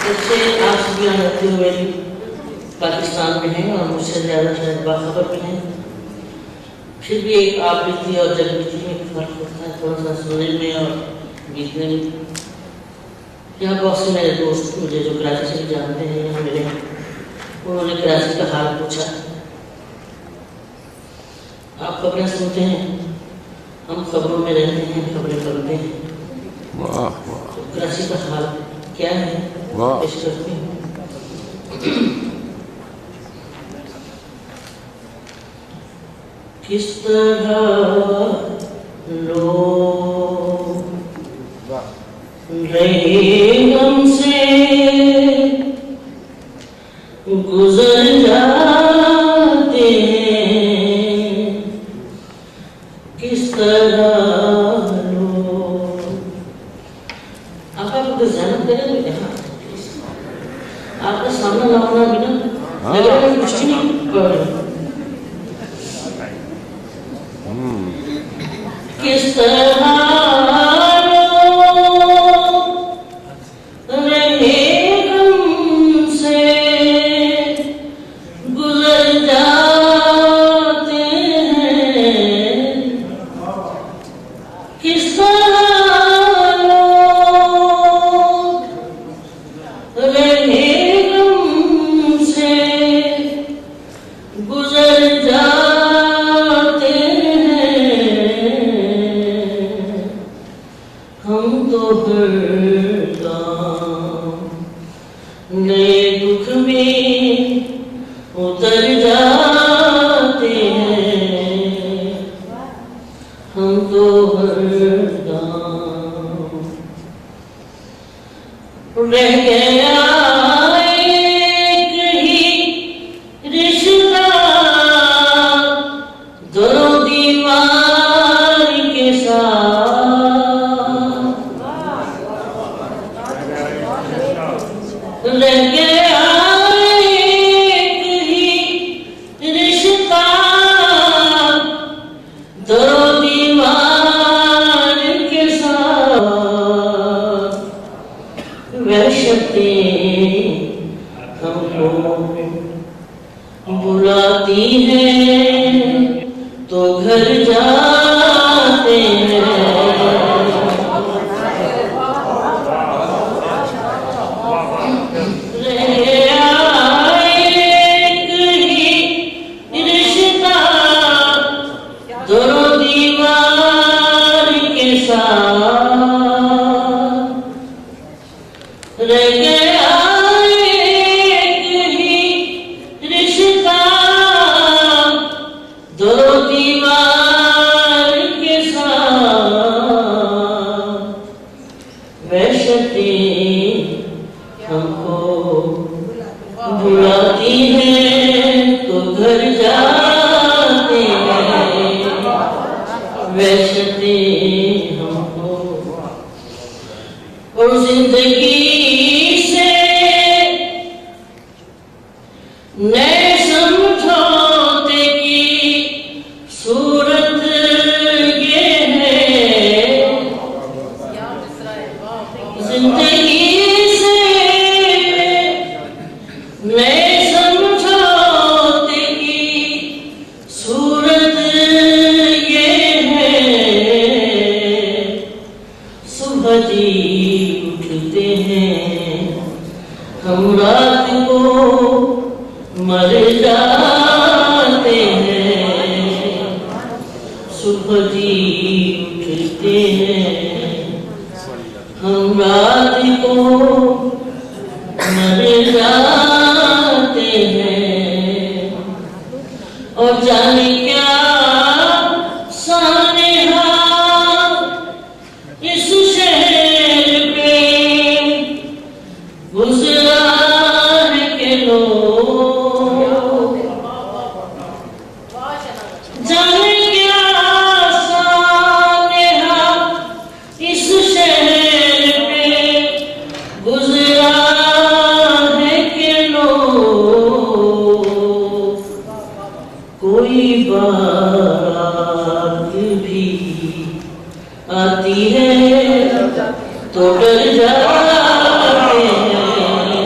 जैसे आप सभी यहाँ रहते हुए भी पाकिस्तान में हैं और मुझसे ज़्यादा शायद बाखबर भी हैं, फिर भी एक आवृत्ति और जगृति में फर्क होता है थोड़ा सा सुनने में और बीतने में। यहाँ बहुत से मेरे दोस्त मुझे जो कराची से जानते हैं यहाँ मेरे, उन्होंने कराची का हाल पूछा। आप खबरें सुनते हैं, हम खबरों में रहते हैं, खबरें पढ़ते हैं। वाह तो कराची का हाल क्या है पेश करते हैं। किस तरह लोग रहे हमसे गुजर जाते हैं, किस तरह लोग। आप कुछ ध्यान करेंगे यहाँ आपका सामना लाना भी ना लग रहा है कुछ नहीं कर रहे। किस तरह नए दुख में उतर जाते हैं, हम तो हरदम रह गया एक ही रिश्ता दोनों दीवार के साथ, रह गया एक ही रिश्ता दोनों दीवार के साथ। वहशतें हमको बुलाती हैं तो घर जाते हैं, दोनों दीवार के साथ रह गया एक ही रिश्ता दोनों दीवार के साथ। वहशतें हमको बुलाती हैं तो घर जाते हैं, वहशतें हमको और जिंदगी से नए समझौते की सूरत ये है, जिंदगी से नए समझौते की सूरत ये है। सुबह जी उठते हैं हम रात को मर जाते हैं, सुबह जी उठते हैं हम रात को मर जाते हैं। और जाने क्या सानेहा इस शहर पे गुजरा है के लोग, जाने क्या सानेहा इस शहर पे गुजरा है के लोग। कोई बात भी आती है तो डर जाते हैं,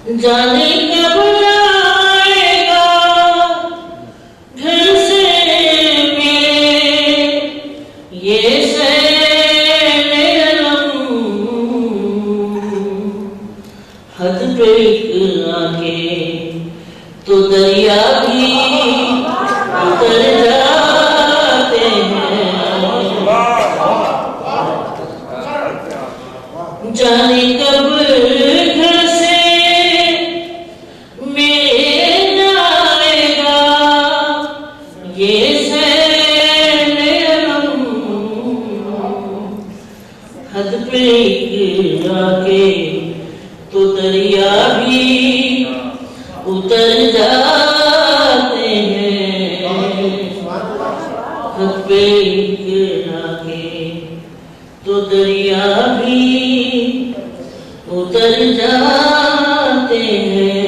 जाने कब आएगा घर से मेरे ये सैने अलम, हद पे आके तो दरिया भी उतर जाते हैं। जाने कब घर से मेरे आएगा ये सैने अलम, हद पे आके तो दरिया भी उतर जाते हैं। हद पे आके तो दरिया भी उतर जाते हैं।